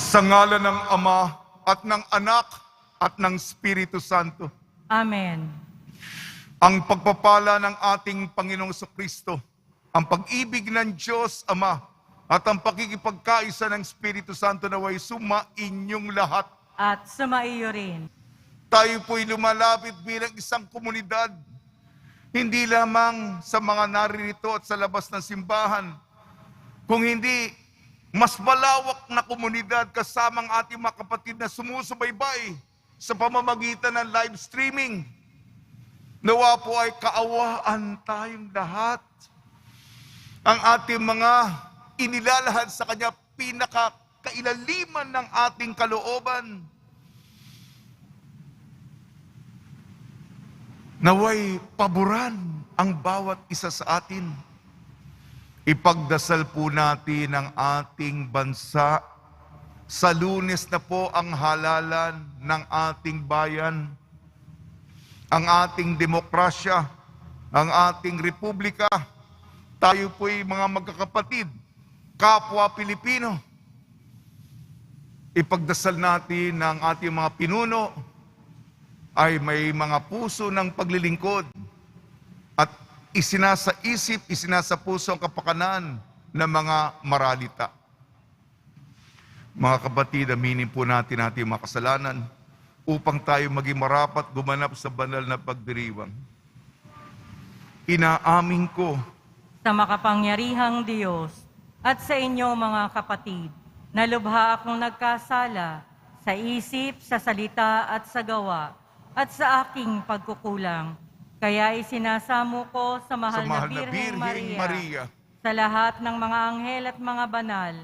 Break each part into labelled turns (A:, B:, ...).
A: Sa ngalan ng Ama at ng Anak at ng Espiritu Santo.
B: Amen.
A: Ang pagpapala ng ating Panginoong Kristo, ang pag-ibig ng Diyos Ama, at ang pakikipagkaisa ng Espiritu Santo naway sumainyong lahat.
B: At sumaiyo rin.
A: Tayo po'y lumalapit bilang isang komunidad, hindi lamang sa mga naririto at sa labas ng simbahan, kung hindi mas malawak na komunidad kasamang ating mga kapatid na sumusubaybay sa pamamagitan ng live streaming. Nawa po ay kaawaan tayong lahat. Ang ating mga inilalahad sa Kanya pinakakailaliman ng ating kalooban. Naway paboran ang bawat isa sa atin. Ipagdasal po natin ang ating bansa. Sa Lunes na po ang halalan ng ating bayan, ang ating demokrasya, ang ating republika. Tayo po'y mga magkakapatid, kapwa Pilipino. Ipagdasal natin ng ating mga pinuno ay may mga puso ng paglilingkod at isinasaisip, isinasapuso ang kapakanan ng mga maralita. Mga kapatid, aminin po natin ating mga kasalanan upang tayo maging marapat gumanap sa banal na pagdiriwang. Inaamin ko
B: Sa makapangyarihang Diyos at sa inyo mga kapatid, na lubha akong nagkasala sa isip, sa salita at sa gawa, at sa aking pagkukulang. Kaya isinasamo ko sa mahal na Birheng Maria, sa lahat ng mga anghel at mga banal,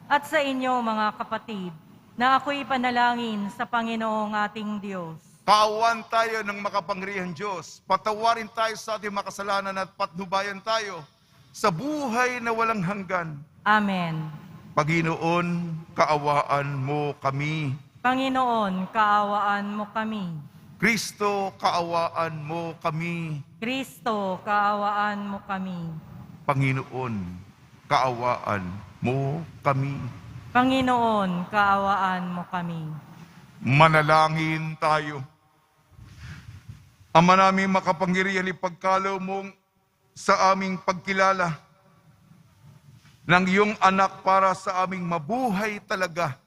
B: at sa inyo mga kapatid, na ako'y panalangin sa Panginoong ating Diyos.
A: Kaawaan tayo ng makapangyarihang Diyos. Patawarin tayo sa ating makasalanan at patnubayan tayo sa buhay na walang hanggan.
B: Amen.
A: Panginoon, kaawaan mo kami.
B: Panginoon, kaawaan mo kami.
A: Kristo, kaawaan mo kami.
B: Kristo, kaawaan mo kami.
A: Panginoon, kaawaan mo kami.
B: Panginoon, kaawaan mo kami.
A: Manalangin tayo. Ama namin makapangyarihan, ipagkalaw mong sa aming pagkilala ng iyong anak para sa aming mabuhay talaga.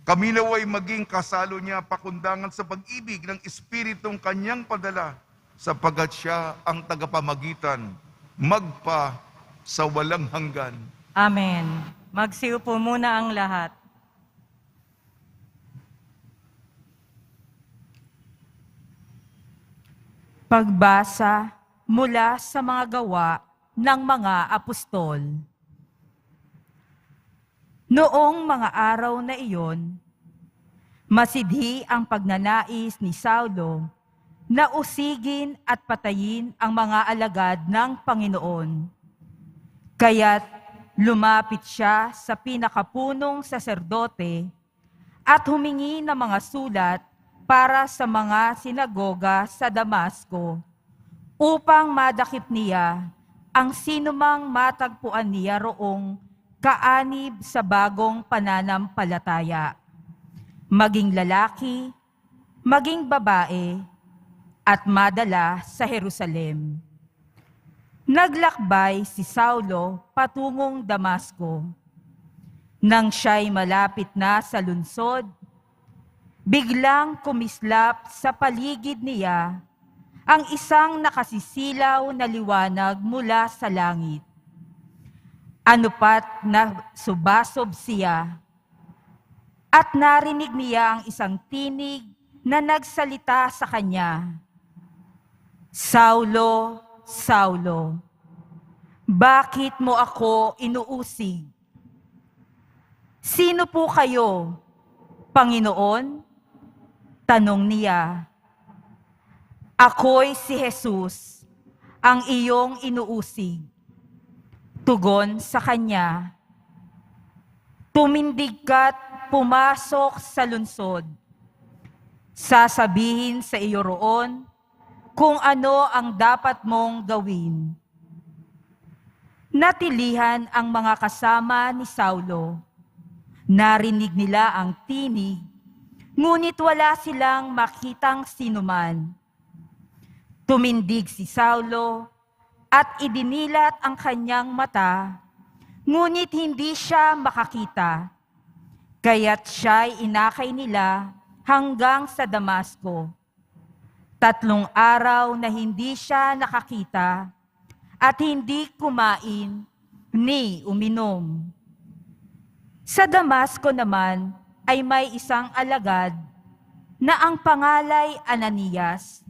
A: Kami naway maging kasalo niya pakundangan sa pag-ibig ng Espiritong kanyang padala, sapagat siya ang tagapamagitan, magpa sa walang hanggan.
B: Amen. Magsiupo muna ang lahat. Pagbasa mula sa mga gawa ng mga apostol. Noong mga araw na iyon, masidhi ang pagnanais ni Saulo na usigin at patayin ang mga alagad ng Panginoon. Kaya't lumapit siya sa pinakapunong saserdote at humingi ng mga sulat para sa mga sinagoga sa Damasco upang madakip niya ang sinumang matagpuan niya roong kaanib sa bagong pananampalataya, maging lalaki, maging babae, at madala sa Jerusalem. Naglakbay si Saulo patungong Damasco. Nang siya'y malapit na sa lungsod, biglang kumislap sa paligid niya ang isang nakasisilaw na liwanag mula sa langit. Anupat na subasob siya, at narinig niya ang isang tinig na nagsalita sa kanya, "Saulo, Saulo, bakit mo ako inuusig? Sino po kayo, Panginoon?" Tanong niya. "Ako'y si Jesus, ang iyong inuusig." Tugon sa kanya, "Tumindig ka't pumasok sa lungsod. Sasabihin sa iyo roon kung ano ang dapat mong gawin." Natilihan ang mga kasama ni Saulo.
C: Narinig nila ang tinig, ngunit wala silang makitang sinuman. Tumindig si Saulo at idinilat ang kanyang mata, ngunit hindi siya makakita. Kaya't siya'y inakay nila hanggang sa Damasco. 3 araw na hindi siya nakakita at hindi kumain ni uminom. Sa Damasco naman ay may isang alagad na ang pangalay Ananias.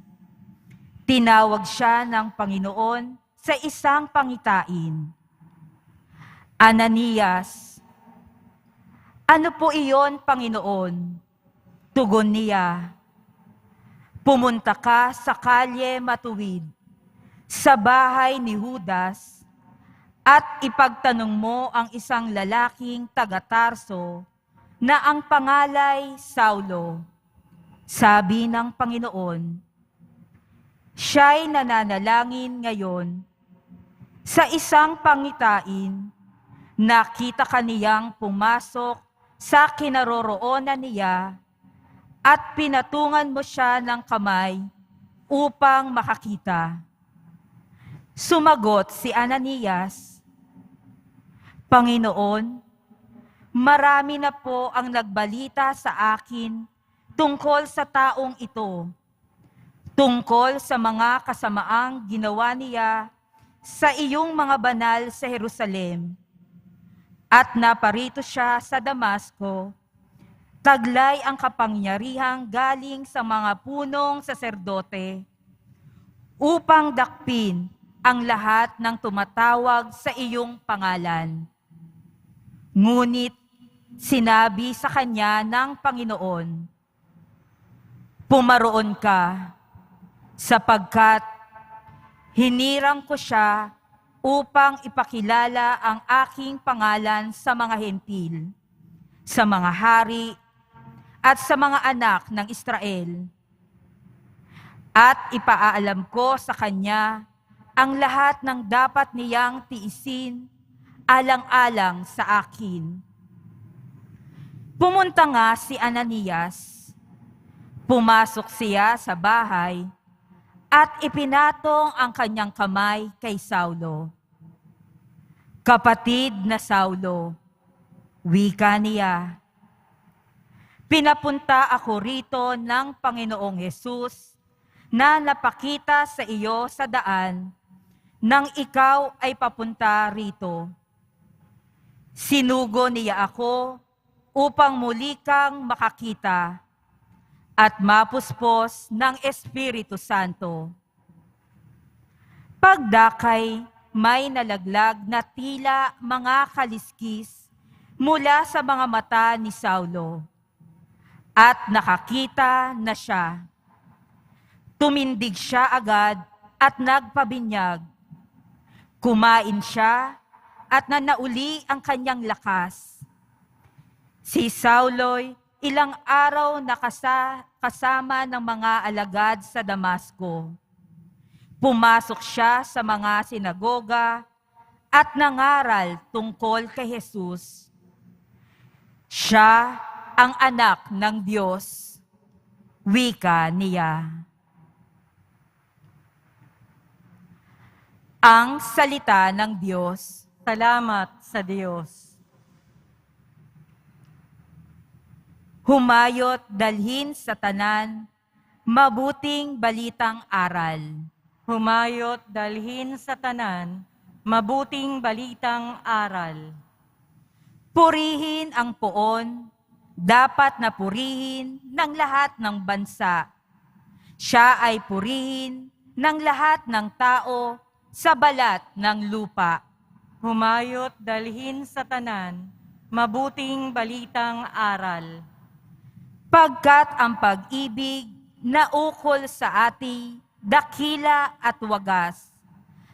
C: Tinawag siya ng Panginoon sa isang pangitain. Ananias, ano po iyon, Panginoon? Tugon niya, pumunta ka sa kalye matuwid, sa bahay ni Judas, at ipagtanong mo ang isang lalaking taga-Tarso na ang pangalay Saulo. Sabi ng Panginoon, siya'y nananalangin ngayon. Sa isang pangitain, nakita kaniyang pumasok sa kinaroroonan niya at pinatungan mo siya ng kamay upang makakita. Sumagot si Ananias, Panginoon, marami na po ang nagbalita sa akin tungkol sa taong ito, tungkol sa mga kasamaang ginawa niya sa iyong mga banal sa Jerusalem. At naparito siya sa Damasco, taglay ang kapangyarihang galing sa mga punong saserdote upang dakpin ang lahat ng tumatawag sa iyong pangalan. Ngunit sinabi sa kanya ng Panginoon, pumaroon ka, sapagkat hiniram ko siya upang ipakilala ang aking pangalan sa mga hentil, sa mga hari, at sa mga anak ng Israel. At ipaalam ko sa kanya ang lahat ng dapat niyang tiisin alang-alang sa akin. Pumunta nga si Ananias. Pumasok siya sa bahay at ipinatong ang kanyang kamay kay Saulo. Kapatid na Saulo, wika niya, pinapunta ako rito ng Panginoong Hesus na napakita sa iyo sa daan nang ikaw ay papunta rito. Sinugo niya ako upang muli kang makakita at mapuspos ng Espiritu Santo. Pagdakay, may nalaglag na tila mga kaliskis mula sa mga mata ni Saulo. At nakakita na siya. Tumindig siya agad at nagpabinyag. Kumain siya at nanauli ang kanyang lakas. Si Saulo'y ilang araw na kasama ng mga alagad sa Damasco. Pumasok siya sa mga sinagoga at nangaral tungkol kay Jesus. Siya ang anak ng Diyos, wika niya. Ang salita ng Diyos.
B: Salamat sa Diyos.
C: Humayot dalhin sa tanan, mabuting balitang aral.
B: Humayot dalhin sa tanan, mabuting balitang aral.
C: Purihin ang poon, dapat na purihin ng lahat ng bansa. Siya ay purihin ng lahat ng tao sa balat ng lupa.
B: Humayot dalhin sa tanan, mabuting balitang aral.
C: Pagkat ang pag-ibig na ukol sa ati, dakila at wagas,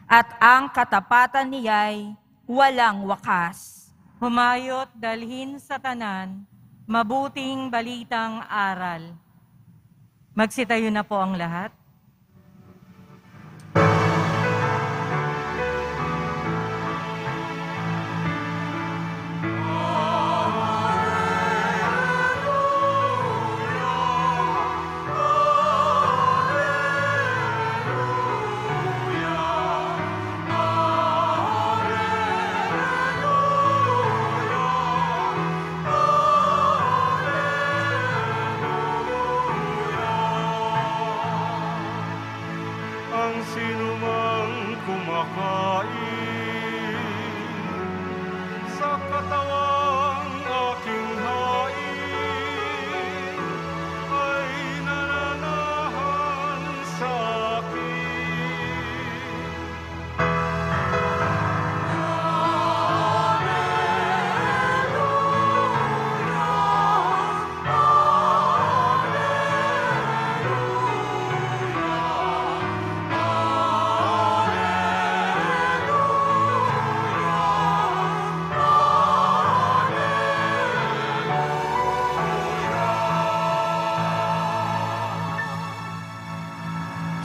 C: at ang katapatan niya'y walang wakas.
B: Humayot dalhin sa tanan, mabuting balitang aral. Magsitayo na po ang lahat.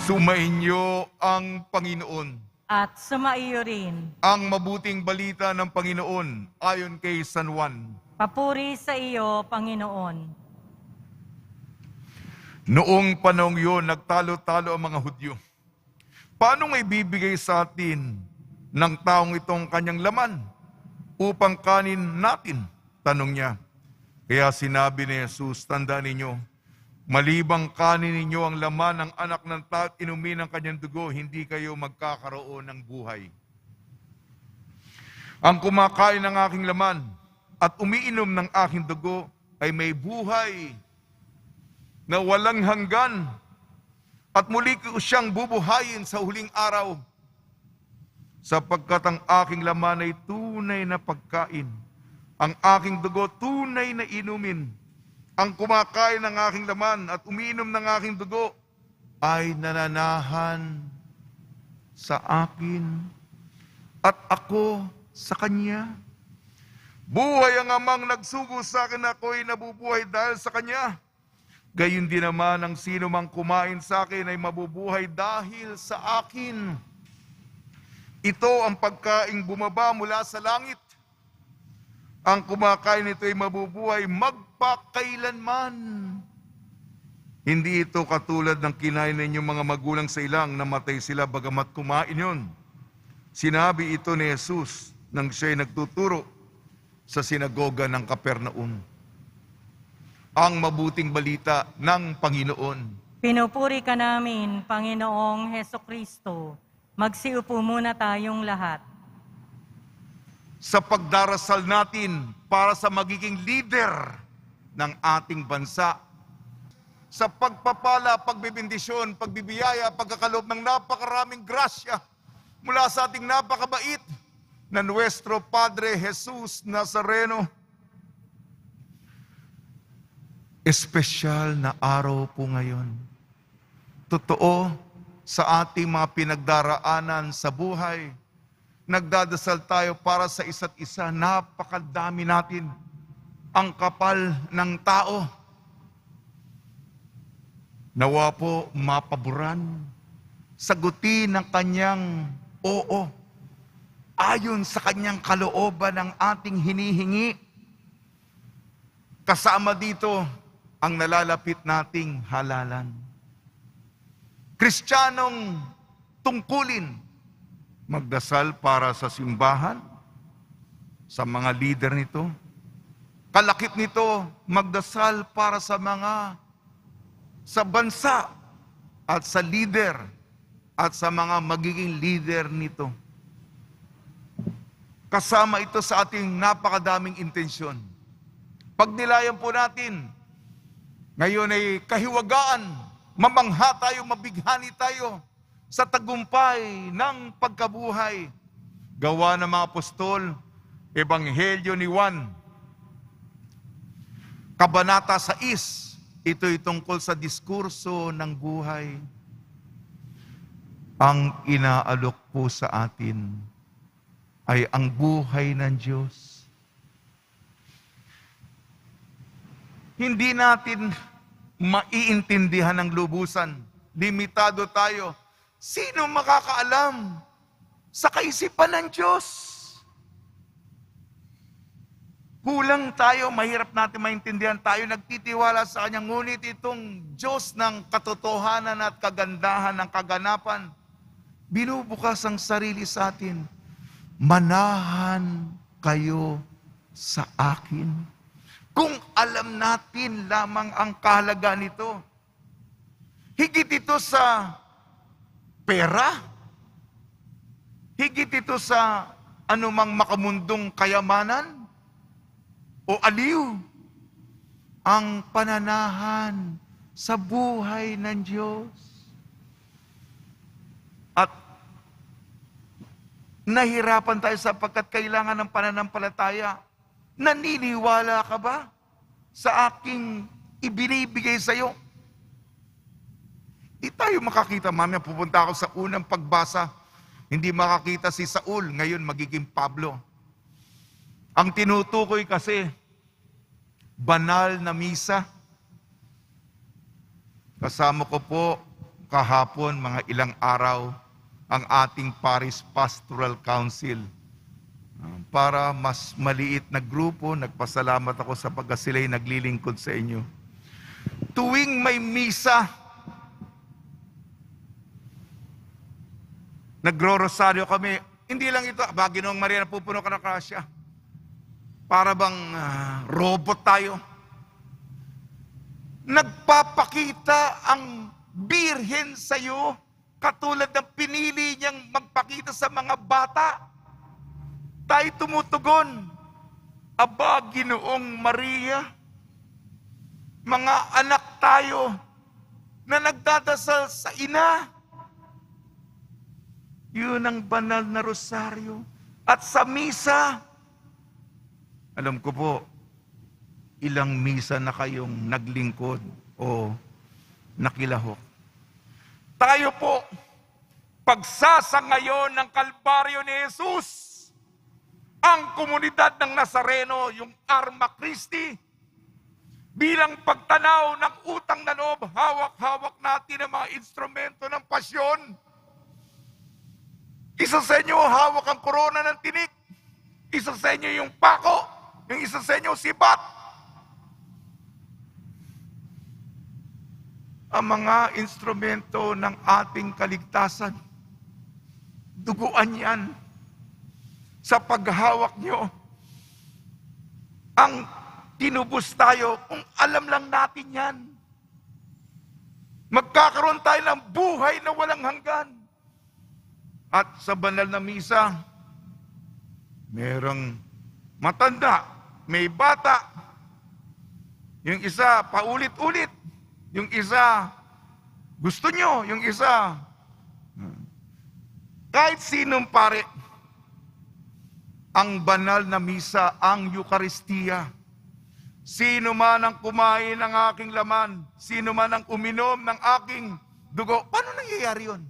A: Sumainyo ang Panginoon.
B: At sumaiyo rin.
A: Ang mabuting balita ng Panginoon ayon kay San Juan.
B: Papuri sa iyo, Panginoon.
A: Noong panahong yun, nagtalo-talo ang mga Hudyo. Paano may bibigay sa atin ng taong itong kanyang laman upang kanin natin? Tanong niya. Kaya sinabi ni Jesus, tandaan ninyo, malibang kanin ninyo ang laman ng anak ng tao at inumin ang kanyang dugo, hindi kayo magkakaroon ng buhay. Ang kumakain ng aking laman at umiinom ng aking dugo ay may buhay na walang hanggan at muli ko siyang bubuhayin sa huling araw, sapagkat ang aking laman ay tunay na pagkain, ang aking dugo tunay na inumin. Ang kumakain ng aking laman at umiinom ng aking dugo ay nananahan sa akin at ako sa kanya. Buhay ang amang nagsugo sa akin, ako'y nabubuhay dahil sa kanya. Gayon din naman ang sino mang kumain sa akin ay mabubuhay dahil sa akin. Ito ang pagkaing bumaba mula sa langit. Ang kumakain nito ay mabubuhay magpakailanman. Hindi ito katulad ng kinain ninyong mga magulang sa ilang, namatay sila bagamat kumain yun. Sinabi ito ni Jesus nang siya'y nagtuturo sa sinagoga ng Capernaum. Ang mabuting balita ng Panginoon.
B: Pinupuri ka namin, Panginoong Hesukristo. Magsiupo muna tayong lahat.
A: Sa pagdarasal natin para sa magiging leader ng ating bansa, sa pagpapala, pagbibindisyon, pagbibiyaya, pagkakalob ng napakaraming grasya mula sa ating napakabait na Nuestro Padre Jesus Nazareno. Espesyal na araw po ngayon. Totoo, sa ating mga pinagdaraanan sa buhay, nagdadasal tayo para sa isa't isa. Napakadami natin ang kapal ng tao. Nawa po mapaboran, sagutin ng kanyang oo, ayon sa kanyang kalooban ng ating hinihingi. Kasama dito ang nalalapit nating halalan. Kristiyanong tungkulin, magdasal para sa simbahan, sa mga leader nito. Kalakip nito, magdasal para sa bansa at sa leader at sa mga magiging leader nito. Kasama ito sa ating napakadaming intensyon. Pag nilayan po natin, ngayon ay kahiwagaan, mamangha tayo, mabighani tayo sa tagumpay ng pagkabuhay. Gawa ng mga apostol, Ebanghelyo ni Juan, Kabanata 6, ito'y tungkol sa diskurso ng buhay. Ang inaalok po sa atin ay ang buhay ng Diyos. Hindi natin maiintindihan ng lubusan. Limitado tayo. Sino makakaalam sa kaisipan ng Diyos? Kulang tayo, mahirap natin maintindihan. Tayo nagtitiwala sa Kanya, ngunit itong Diyos ng katotohanan at kagandahan ng kaganapan, binubukas ang sarili sa atin. Manahan kayo sa akin. Kung alam natin lamang ang kahalaga nito, higit ito sa pera, higit ito sa anumang makamundong kayamanan o aliw, ang pananahan sa buhay ng Diyos. At nahirapan tayo sapagkat kailangan ng pananampalataya. Naniniwala ka ba sa aking ibinibigay sa iyo? Di tayo makakita. Mamaya pupunta ako sa unang pagbasa. Hindi makakita si Saul, ngayon magiging Pablo. Ang tinutukoy kasi, banal na misa. Kasama ko po kahapon, mga ilang araw, ang ating Parish Pastoral Council. Para mas maliit na grupo, nagpasalamat ako sa pagka sila'y naglilingkod sa inyo. Tuwing may misa, nagro-rosaryo kami. Hindi lang ito, Ginoong Maria, napupuno ka ng grasya. Para bang robot tayo. Nagpapakita ang Birhen sa iyo, katulad ng pinili niyang magpakita sa mga bata. Tayo tumutugon, Aba, Ginoong Maria, mga anak tayo na nagdadasal sa ina. Yun ang banal na rosaryo. At sa misa, alam ko po, ilang misa na kayong naglingkod o nakilahok. Tayo po, pagsasangayon ng Kalbaryo ni Jesus, ang komunidad ng Nazareno, yung Arma Christi, bilang pagtanaw ng utang na loob, hawak-hawak natin ang mga instrumento ng pasyon. Isa sa inyo, hawak ang korona ng tinik. Isa sa inyo yung pako. Yung isa sa inyo, sibat. Ang mga instrumento ng ating kaligtasan, duguan yan. Sa paghawak nyo, ang tinubos tayo, kung alam lang natin yan, magkakaroon tayo ng buhay na walang hanggan. At sa banal na misa, merong matanda, may bata, yung isa paulit-ulit, yung isa gusto nyo, yung isa kahit sinong pare. Ang banal na misa, ang Eucharistia. Sino man ang kumain ng aking laman, sino man ang uminom ng aking dugo, paano nangyayari yun?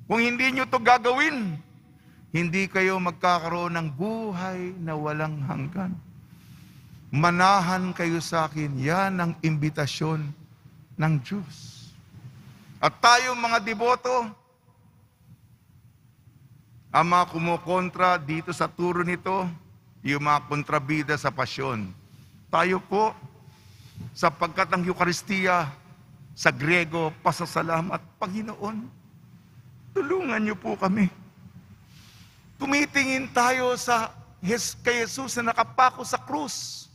A: Kung hindi nyo to gagawin, hindi kayo magkakaroon ng buhay na walang hanggan. Manahan kayo sa akin, yan ang imbitasyon ng Diyos. At tayo mga deboto, ang mga kumukontra dito sa turo nito, yung mga kontrabida sa pasyon. Tayo po, sapagkat ang Eucharistia, sa Grego, pasasalamat, Panginoon, tulungan niyo po kami. Tumitingin tayo kay Jesus na nakapako sa krus.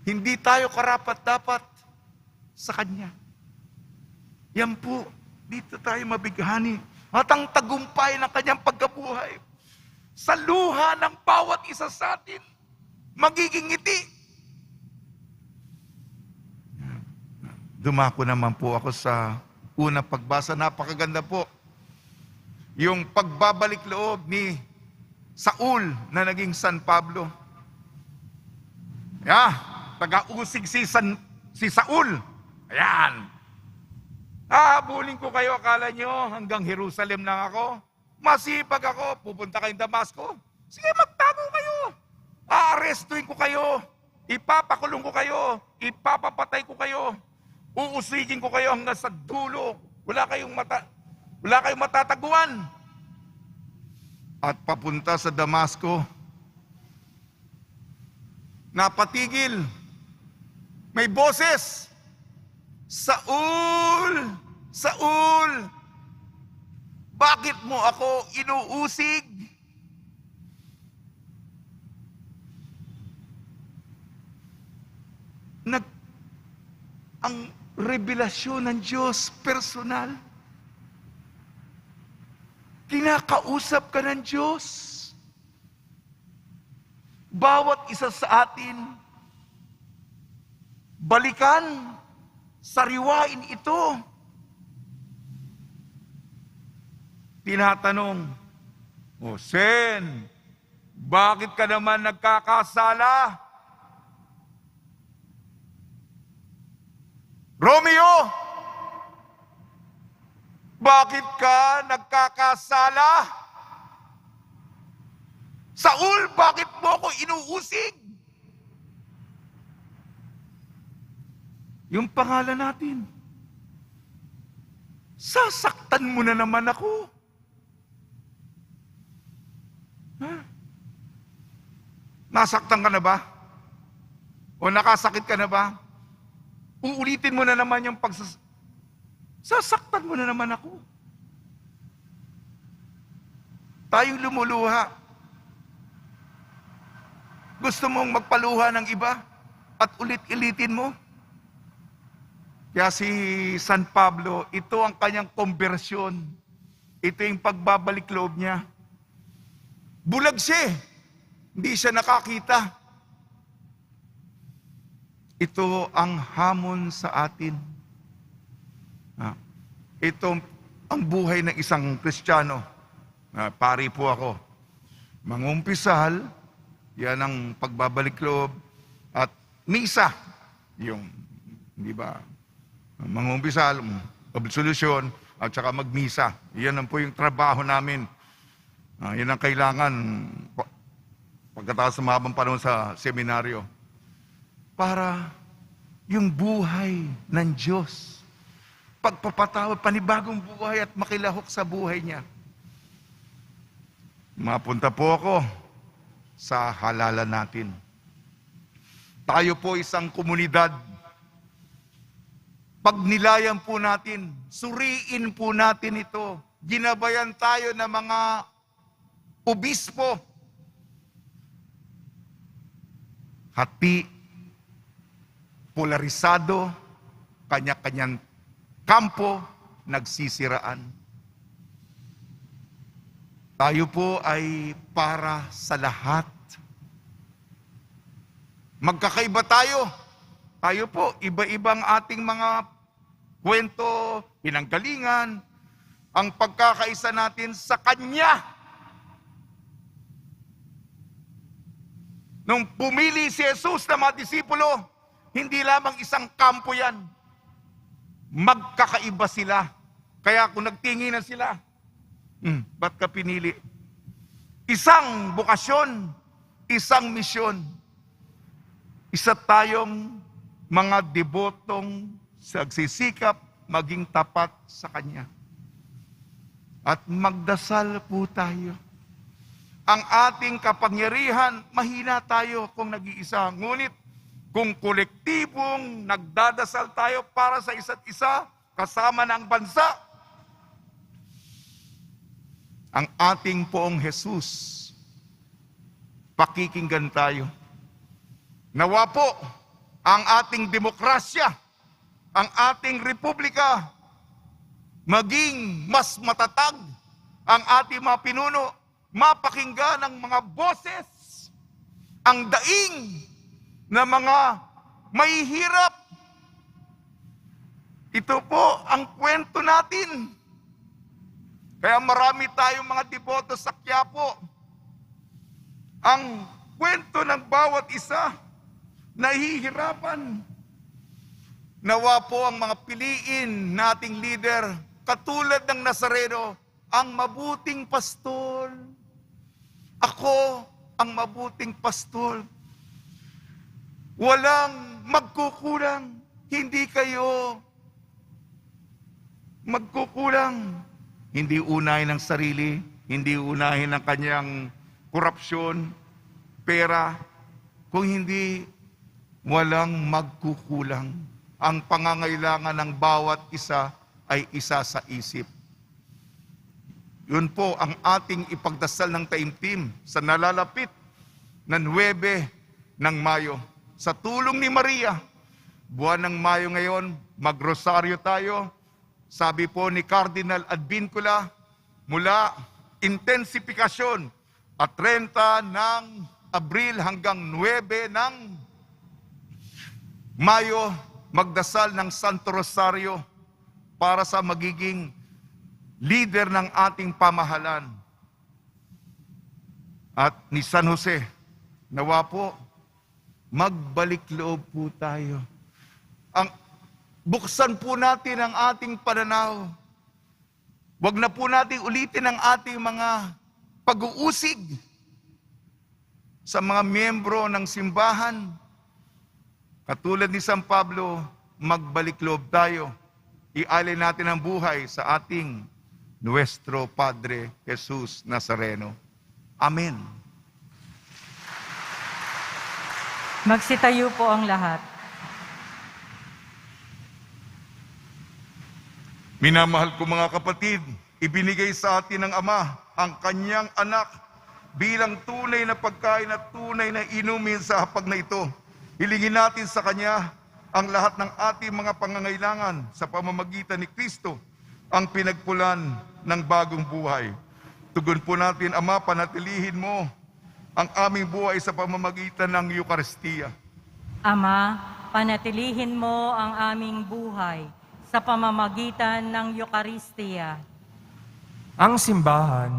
A: Hindi tayo karapat-dapat sa Kanya. Yan po, dito tayo mabighani. At ang tagumpay ng Kanyang pagkabuhay, sa luha ng bawat isa sa atin, magiging ngiti. Dumako naman po ako sa unang pagbasa. Napakaganda po. Yung pagbabalik loob ni Saul na naging San Pablo. Taga-usig si Saul. Ayan. Habulin ko kayo, akala nyo hanggang Jerusalem lang ako. Masipag ako, pupunta kayong Damasco. Sige, magtago kayo. Aarestuin ko kayo. Ipapakulong ko kayo. Ipapapatay ko kayo. Uusigin ko kayo hanggang sa dulo. Wala kayong matataguan. At papunta sa Damasco, napatigil. May boses. Saul! Saul! Bakit mo ako inuusig? Ang revelasyon ng Diyos personal. Kinakausap ka ng Diyos. Bawat isa sa atin, balikan, sariwain ito. Tinatanong, Sen, bakit ka naman nagkakasala? Romeo, bakit ka nagkakasala? Saul, bakit mo ako inuusig? yung pangalan natin. Sasaktan mo na naman ako. Ha? Nasaktan ka na ba? O nakasakit ka na ba? Uulitin mo na naman yung sasaktan mo na naman ako. Tayong lumuluha. Gusto mong magpaluha ng iba at ulit-ulitin mo? Kaya si San Pablo, ito ang kanyang konbersyon. Ito yung pagbabalik loob niya. Bulag siya. Hindi siya nakakita. Ito ang hamon sa atin. Ito ang buhay ng isang Kristiyano. Pari po ako. Mangumpisal, yan ang pagbabalik loob. At misa, yung, di ba, mangumpisal, absolution, at saka magmisa. Yan ang po yung trabaho namin. Yan ang kailangan pagkatapos ng mahabang panahon sa seminaryo. Para yung buhay ng Diyos, pagpapatawad, panibagong buhay at makilahok sa buhay niya. Mapunta po ako sa halalan natin. Tayo po isang komunidad. Pagnilayan po natin, suriin po natin ito. Ginabayan tayo ng mga obispo. Hati, polarisado, kanya-kanyang kampo, nagsisiraan. Tayo po ay para sa lahat. Magkakaiba tayo. Tayo po, iba-ibang ating mga kwento, pinanggalingan, ang pagkakaisa natin sa Kanya. Nung pumili si Jesus na mga disipulo, hindi lamang isang kampo yan. Magkakaiba sila. Kaya kung nagtinginan sila, ba't ka pinili? Isang bukasyon, isang misyon. Isa tayong mga debotong sagsisikap maging tapat sa Kanya. At magdasal po tayo. Ang ating kapangyarihan, mahina tayo kung nag-iisa. Ngunit, kung kolektibong nagdadasal tayo para sa isa't isa, kasama ng bansa, ang ating poong Jesus, pakikinggan tayo. Nawa po, ang ating demokrasya, ang ating republika, maging mas matatag, ang ating mga pinuno, mapakinggan ng mga boses, ang daing na mga mahihirap. Ito po ang kwento natin. Kaya marami tayong mga deboto sa Quiapo. Ang kwento ng bawat isa, nahihirapan. Nawa po ang mga piliin nating leader, katulad ng Nazareno, ang mabuting pastol. Ako ang mabuting pastol. Walang magkukulang. Hindi kayo magkukulang. Hindi unahin ng sarili, hindi unahin ng kanyang korupsyon, pera, kung hindi walang magkukulang. Ang pangangailangan ng bawat isa ay isa sa isip. Yun po ang ating ipagdasal ng taimtim sa nalalapit na 9 ng Mayo. Sa tulong ni Maria, buwan ng Mayo ngayon, magrosaryo tayo. Sabi po ni Cardinal Advincula, mula intensifikasyon at 30 ng Abril hanggang 9 ng Mayo, magdasal ng Santo Rosario para sa magiging leader ng ating pamahalan. At ni San Jose, nawa po, magbalik loob po tayo. Buksan po natin ang ating pananaw. Huwag na po natin ulitin ang ating mga pag-uusig sa mga miyembro ng simbahan. Katulad ni San Pablo, magbalik loob tayo. Ialay natin ang buhay sa ating Nuestro Padre Jesus Nazareno. Amen.
B: Magsitayo po ang lahat.
A: Minamahal ko mga kapatid, ibinigay sa atin ng Ama ang kanyang anak bilang tunay na pagkain at tunay na inumin sa hapag na ito. Hilingin natin sa kanya ang lahat ng ating mga pangangailangan sa pamamagitan ni Kristo, ang pinagpulan ng bagong buhay. Tugon po natin, Ama, panatilihin mo ang aming buhay sa pamamagitan ng Eucharistia.
B: Ama, panatilihin mo ang aming buhay sa pamamagitan ng Eucharistia.
D: Ang simbahan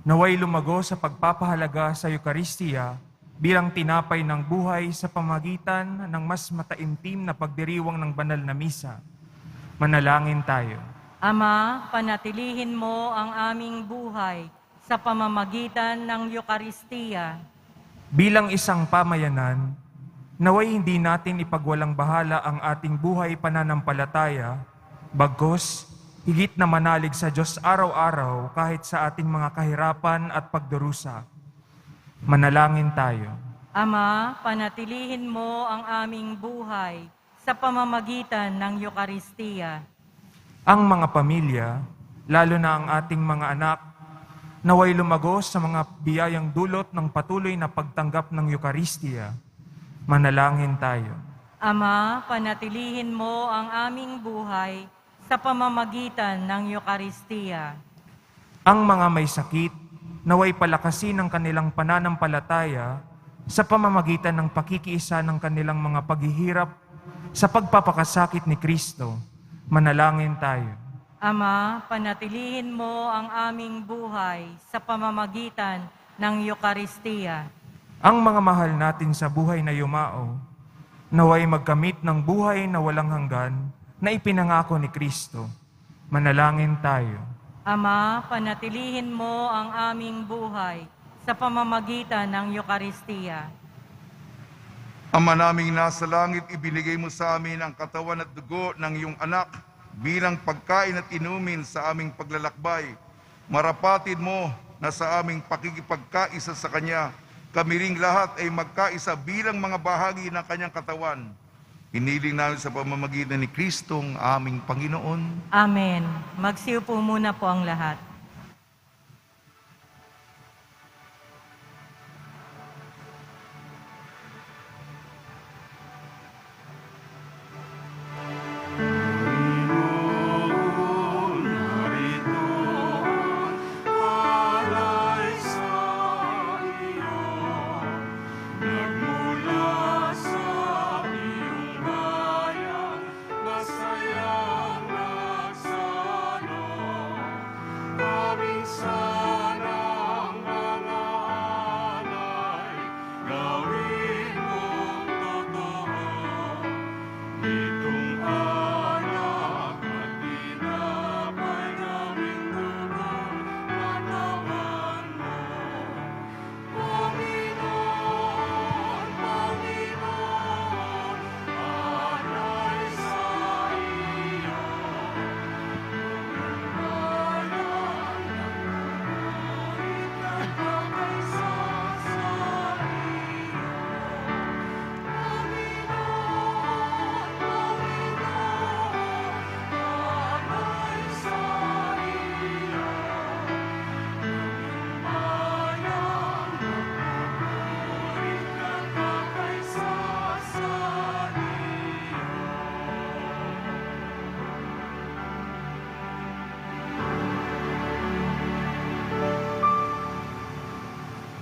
D: naway lumago sa pagpapahalaga sa Eucharistia bilang tinapay ng buhay sa pamamagitan ng mas mataimtim na pagdiriwang ng banal na misa. Manalangin tayo.
B: Ama, panatilihin mo ang aming buhay sa pamamagitan ng Eucharistia.
D: Bilang isang pamayanan, naway hindi natin ipagwalang bahala ang ating buhay pananampalataya, bagkus higit na manalig sa Diyos araw-araw kahit sa ating mga kahirapan at pagdurusa. Manalangin tayo.
B: Ama, panatilihin mo ang aming buhay sa pamamagitan ng Eucharistia.
D: Ang mga pamilya, lalo na ang ating mga anak, naway lumago sa mga biyayang dulot ng patuloy na pagtanggap ng Eucharistia. Manalangin tayo.
B: Ama, panatilihin mo ang aming buhay sa pamamagitan ng Eucharistia.
D: Ang mga may sakit, naway palakasin ang kanilang pananampalataya sa pamamagitan ng pakikiisa ng kanilang mga paghihirap sa pagpapakasakit ni Kristo. Manalangin tayo.
B: Ama, panatilihin mo ang aming buhay sa pamamagitan ng Eucharistia.
D: Ang mga mahal natin sa buhay na yumao, naway magkamit ng buhay na walang hanggan na ipinangako ni Kristo. Manalangin tayo.
B: Ama, panatilihin mo ang aming buhay sa pamamagitan ng Eucharistia.
A: Ama naming nasa langit, ibinigay mo sa amin ang katawan at dugo ng iyong anak bilang pagkain at inumin sa aming paglalakbay. Marapatid mo na sa aming pakikipagkaisa sa Kanya, kami ring lahat ay magkaisa bilang mga bahagi ng Kanyang katawan. Hiniling namin sa pamamagitan ni Kristong aming Panginoon.
B: Amen. Magsiupo muna po ang lahat.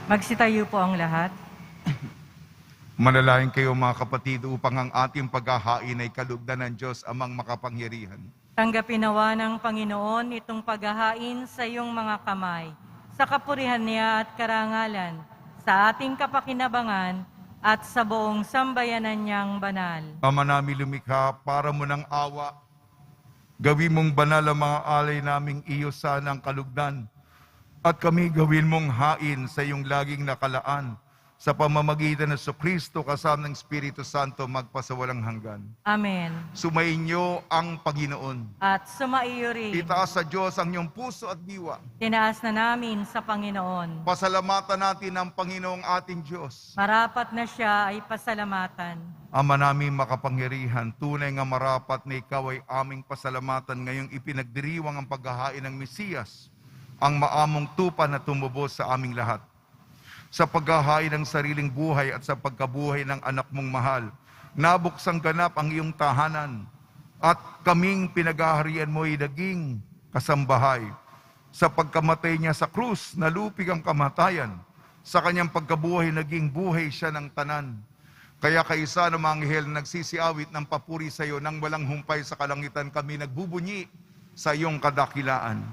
B: Magsitayo po ang lahat.
A: Manalangin kayo mga kapatid upang ang ating paghahain ay kalugdan ng Diyos amang makapangyarihan.
B: Tanggapin nawa ng Panginoon itong paghahain sa iyong mga kamay, sa kapurihan niya at karangalan, sa ating kapakinabangan at sa buong sambayanan niyang banal.
A: Ama namin lumikha, para mo ng awa, gawin mong banal ang mga alay naming iyo sana ang kalugdan, at kami gawin mong hain sa iyong laging nakalaan, sa pamamagitan ng Kristo kasama ng Espiritu Santo magpasawalang hanggan.
B: Amen.
A: Sumainyo ang Panginoon.
B: At sumaiyo rin.
A: Itaas sa Diyos ang iyong puso at diwa.
B: Tinaas na namin sa Panginoon.
A: Pasalamatan natin ang Panginoong ating Diyos.
B: Marapat na siya ay pasalamatan.
A: Ama namin makapangyarihan, tunay nga marapat na ikaw ay aming pasalamatan ngayong ipinagdiriwang ang paghahain ng Mesiyas, ang maamong tupa na tumubos sa aming lahat. Sa paghahain ng sariling buhay at sa pagkabuhay ng anak mong mahal, nabuksang ganap ang iyong tahanan at kaming pinaghaharian mo'y naging kasambahay. Sa pagkamatay niya sa krus, nalupig ang kamatayan. Sa kanyang pagkabuhay, naging buhay siya ng tanan. Kaya kaisa ng mga anghel na nagsisiawit ng papuri sa iyo nang walang humpay sa kalangitan, kami nagbubunyi sa iyong kadakilaan.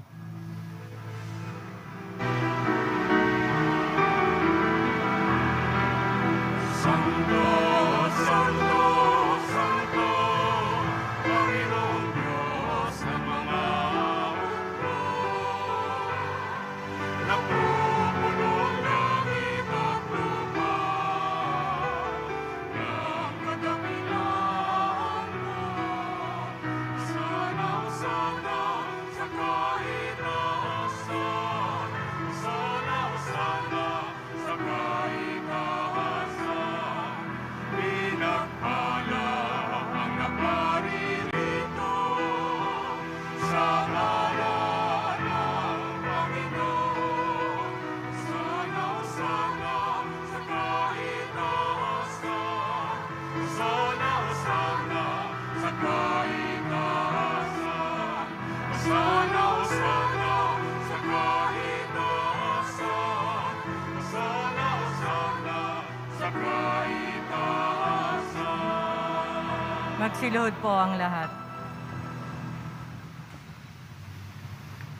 B: Magsiluhod po ang lahat.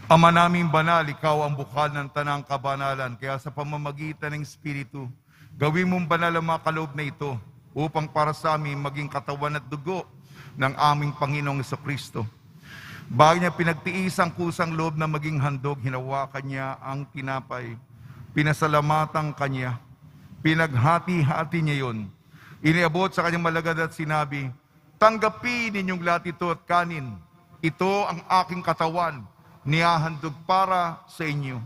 A: Ama naming banal, ikaw ang bukal ng tanang kabanalan, kaya sa pamamagitan ng Espiritu, gawin mong banal ang mga kaloob na ito upang para sa amin maging katawan at dugo ng aming Panginoong Jesucristo. Bago niya pinagtiis ang kusang loob na maging handog, hinawakan niya ang tinapay, pinasalamatan kanya, pinaghati-hati niya yon, iniabot sa kanyang malagad at sinabi, tanggapin ninyong lahat ito at kanin. Ito ang aking katawan, nihahandog para sa inyo.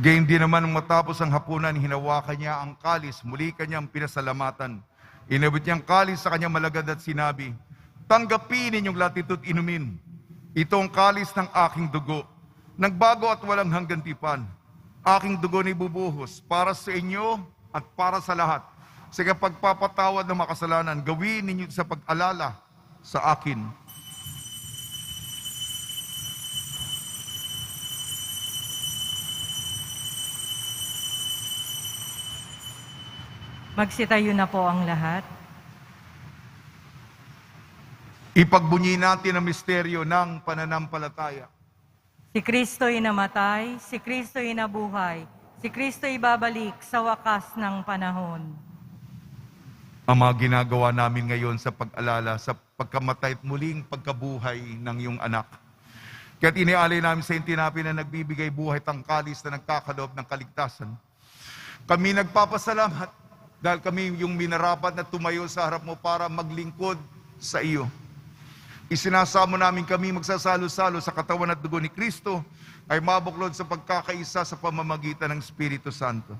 A: Gayun din naman nung matapos ang hapunan, hinawakan niya ang kalis, muli kanyang pinasalamatan. Inabot niya ang kalis sa kanyang malagad at sinabi, tanggapin ninyong lahat ito't inumin. Ito ang kalis ng aking dugo, nagbago at walang hanggang tipan. Aking dugo ni bubuhos para sa inyo at para sa lahat. Sa pagpapatawad ng makasalanan, gawin ninyo sa pag-alala sa akin.
B: Magsitayo na po ang lahat.
A: Ipagbunyi natin ang misteryo ng pananampalataya.
B: Si Kristo'y namatay, si Kristo'y nabuhay, si Kristo'y babalik sa wakas ng panahon.
A: Ang mga ginagawa namin ngayon sa pag-alala sa pagkamatay at muling pagkabuhay ng iyong anak. Kaya't inialay namin sa intinapi na nagbibigay buhay tangkalis na nagkakaloob ng kaligtasan. Kami nagpapasalamat dahil kami yung minarapat na tumayo sa harap mo para maglingkod sa iyo. Isinasamo namin kami magsasalo-salo sa katawan at dugo ni Kristo ay mabuklod sa pagkakaisa sa pamamagitan ng Espiritu Santo.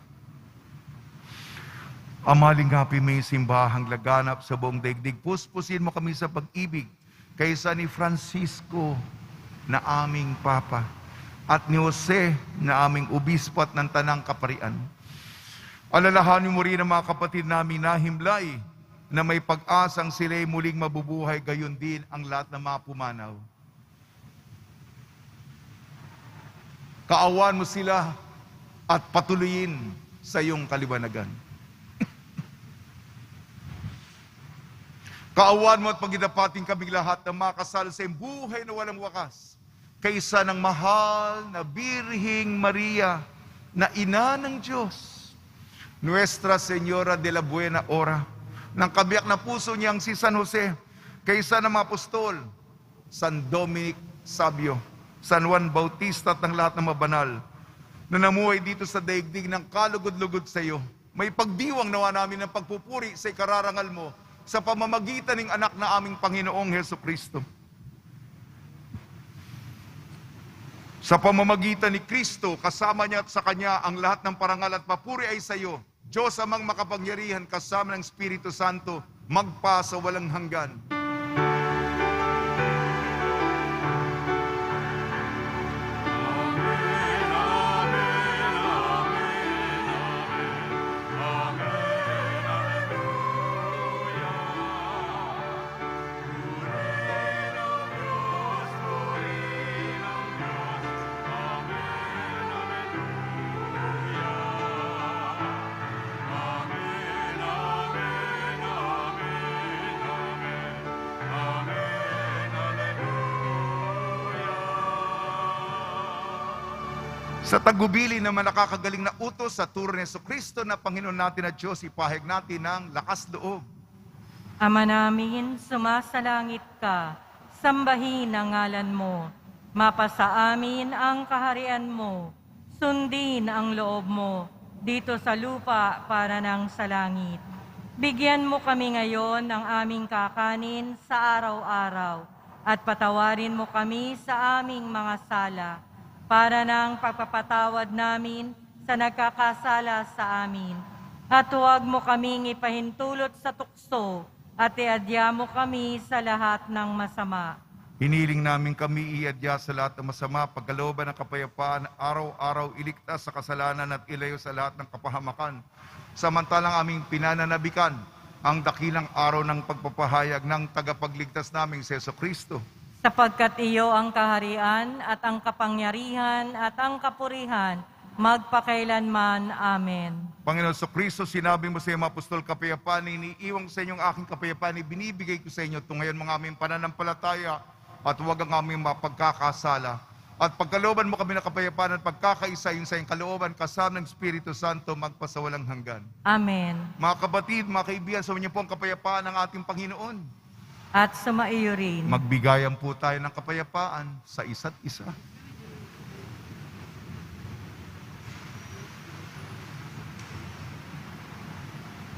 A: Amalingapin mo yung simbahang laganap sa buong daigdig. Puspusin mo kami sa pag-ibig kaysa ni Francisco na aming Papa at ni Jose na aming obispo at ng Tanang Kaparian. Alalahanin mo rin ang mga kapatid namin na himlay na may pag-asang sila'y muling mabubuhay, gayon din ang lahat ng mga pumanaw. Kaawan mo sila at patuloyin sa iyong kaliwanagan. Kaawan mo at pagidapating kaming lahat na makasal sa iyong buhay na walang wakas. kaysa ng mahal na Birhing Maria na ina ng Diyos. Nuestra Señora de la Buena Hora, ng kabiyak na puso niyang si San Jose, kaysa ng mga apostol, San Dominic Sabio, San Juan Bautista at ng lahat ng mabanal na namuhay dito sa daigdig ng kalugod-lugod sa iyo. May pagdiwang nawa namin ng pagpupuri sa ikararangal mo sa pamamagitan ng anak na aming Panginoong Heso Kristo. Sa pamamagitan ni Kristo, kasama niya at sa Kanya ang lahat ng parangal at papuri ay sa iyo, Diyos amang makapangyarihan kasama ng Espiritu Santo, magpa sa walang hanggan. Sa tagubili naman nakakagaling na utos sa turo ni Jesucristo na Panginoon natin at Diyos, ipahayag natin ng lakas loob.
B: Ama namin, sumasalangit ka, sambahin ang ngalan mo, mapasa amin ang kaharian mo, sundin ang loob mo, dito sa lupa para ng sa langit. Bigyan mo kami ngayon ng aming kakanin sa araw-araw, at patawarin mo kami sa aming mga sala, para ng pagpapatawad namin sa nagkakasala sa amin. At huwag mo kaming ipahintulot sa tukso at iadya mo kami sa lahat ng masama.
A: Hiniling namin kami iadya sa lahat ng masama, pagkalooban ng kapayapaan, araw-araw iligtas sa kasalanan at ilayo sa lahat ng kapahamakan. Samantalang aming pinananabikan ang dakilang araw ng pagpapahayag ng tagapagligtas naming si Jesucristo.
B: Sapagkat iyo ang kaharian at ang kapangyarihan at ang kapurihan, magpakailanman. Amen.
A: Panginoon Jesucristo, sinabi mo sa iyong apostol, kapayapaan, iniiwang sa inyong aking kapayapaan, ibinibigay ko sa inyo. Tungayon mga aming pananampalataya at huwag ang aming mapagkakasala. At pagkalooban mo kami ng kapayapaan at pagkakaisa yung sa iyong kalooban, kasama ng Espiritu Santo, magpasawalang hanggan.
B: Amen.
A: Mga kapatid, mga kaibigan, sa inyo po ang kapayapaan ng ating Panginoon.
B: At sumaiyo rin.
A: Magbigayan po tayo ng kapayapaan sa isa't isa.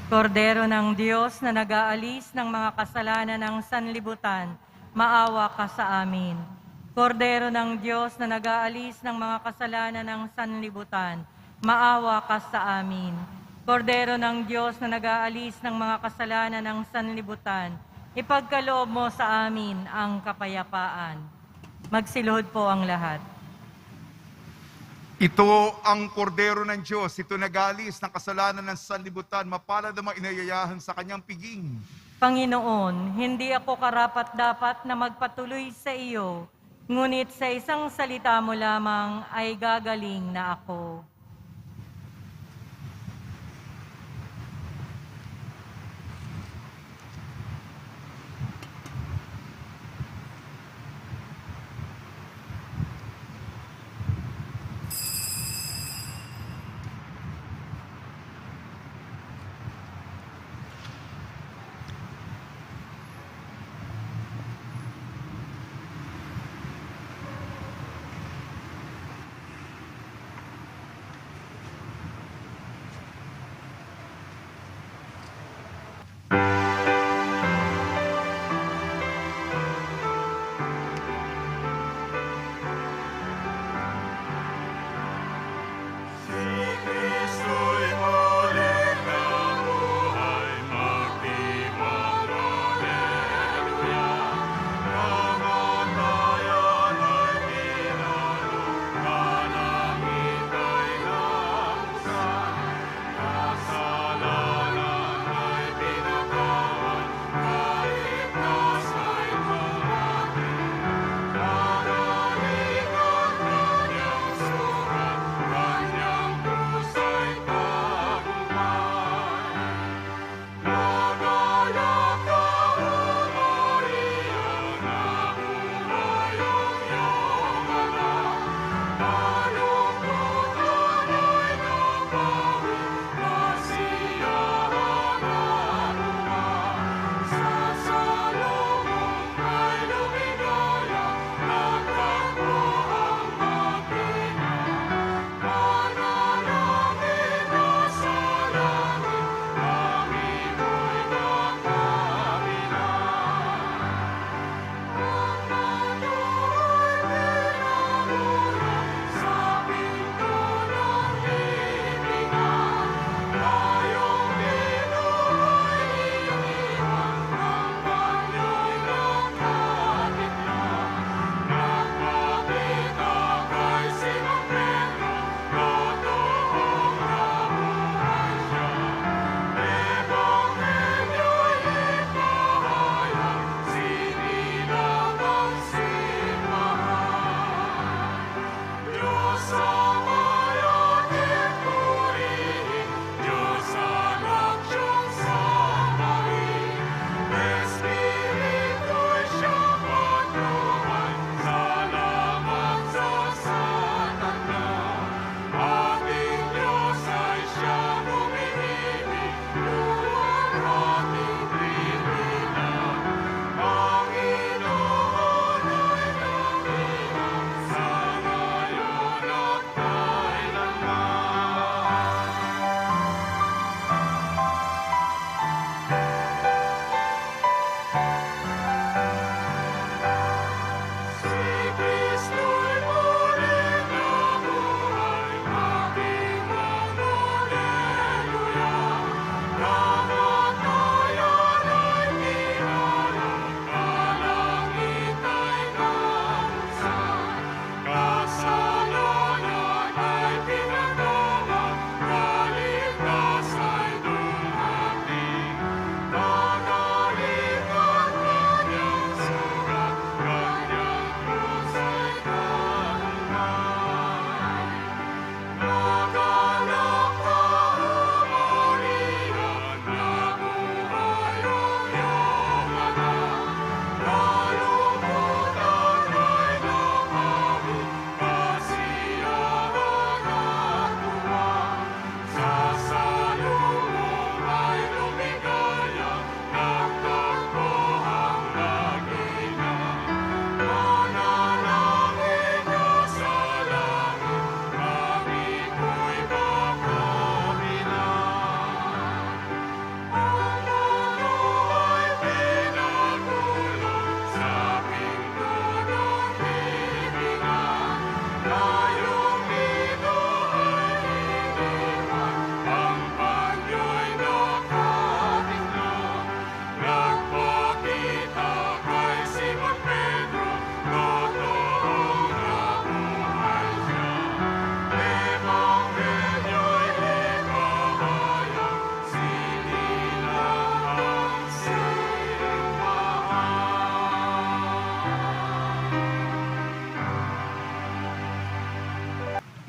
B: Kordero ng Diyos na nag-aalis ng mga kasalanan ng sanlibutan, maawa ka sa amin. Kordero ng Diyos na nag-aalis ng mga kasalanan ng sanlibutan, maawa ka sa amin. Kordero ng Diyos na nag-aalis ng mga kasalanan ng sanlibutan, ipagkaloob mo sa amin ang kapayapaan. Magsiluhod po ang lahat.
A: Ito ang kordero ng Diyos, ito nag-aalis ng kasalanan ng sanlibutan, mapalad ang mga inayayahan sa kanyang piging.
B: Panginoon, hindi ako karapat-dapat na magpatuloy sa iyo, ngunit sa isang salita mo lamang ay gagaling na ako.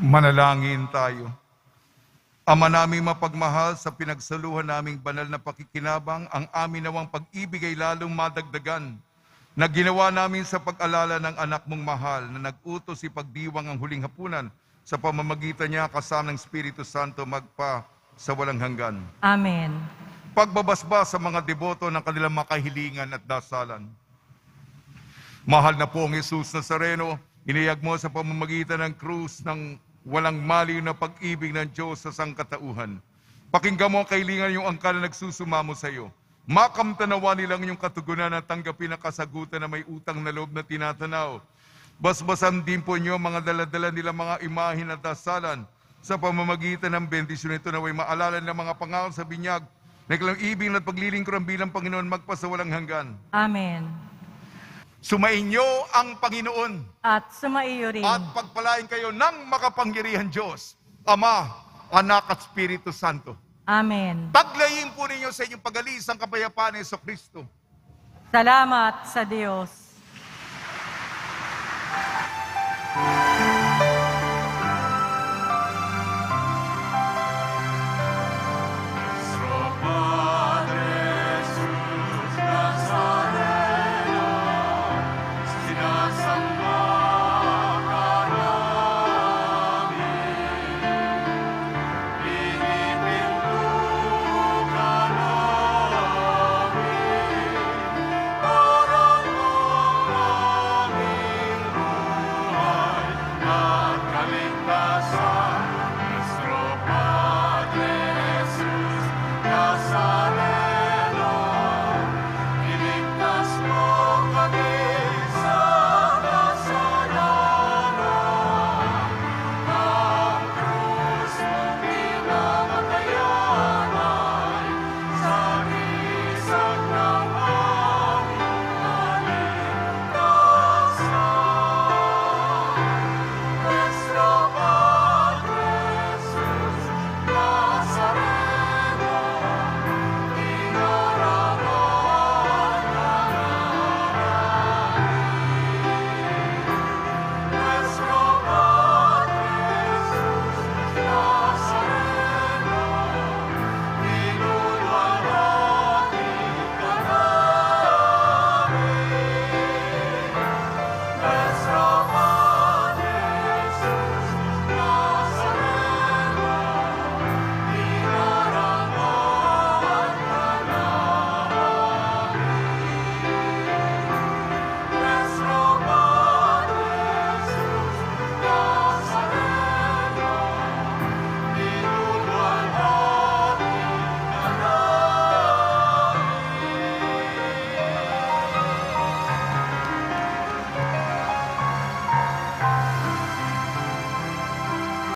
A: Manalangin tayo. Ama naming mapagmahal, sa pinagsaluhan naming banal na pakikinabang, ang amin nawang pag-ibig ay lalong madagdagan na ginawa namin sa pag-alala ng anak mong mahal na nag-utos ipagdiwang ang huling hapunan sa pamamagitan niya kasama ng Espiritu Santo magpa sa walang hanggan.
B: Amen.
A: Pagbabasbas sa mga deboto ng kanilang makahilingan at dasalan. Mahal na pong Jesus Nazareno, iniyag mo sa pamamagitan ng krus ng walang maliw na pag-ibig ng Diyos sa sangkatauhan. Pakinggan mo ang kahilingan yung angkan na nagsusumamo sa iyo. Makamtanawa nilang yung katugunan at tanggapin ang kasagutan na may utang na loob na tinatanaw. Basbasan din po niyo mga daladala nilang mga imahin at dasalan sa pamamagitan ng bendisyon nito na way maalala ng mga pangako sa binyag na ilang ibig at paglilingkuran bilang Panginoon magpasawalang hanggan.
B: Amen.
A: Sumainyo ang Panginoon
B: At sumaiyo rin.
A: at pagpalain kayo ng makapangyarihan Diyos, Ama, Anak at Espiritu Santo.
B: Amen.
A: Taglayin po ninyo sa inyong pag-alis ang kapayapaan ni Jesucristo.
B: Salamat sa Diyos.
E: Sinasamba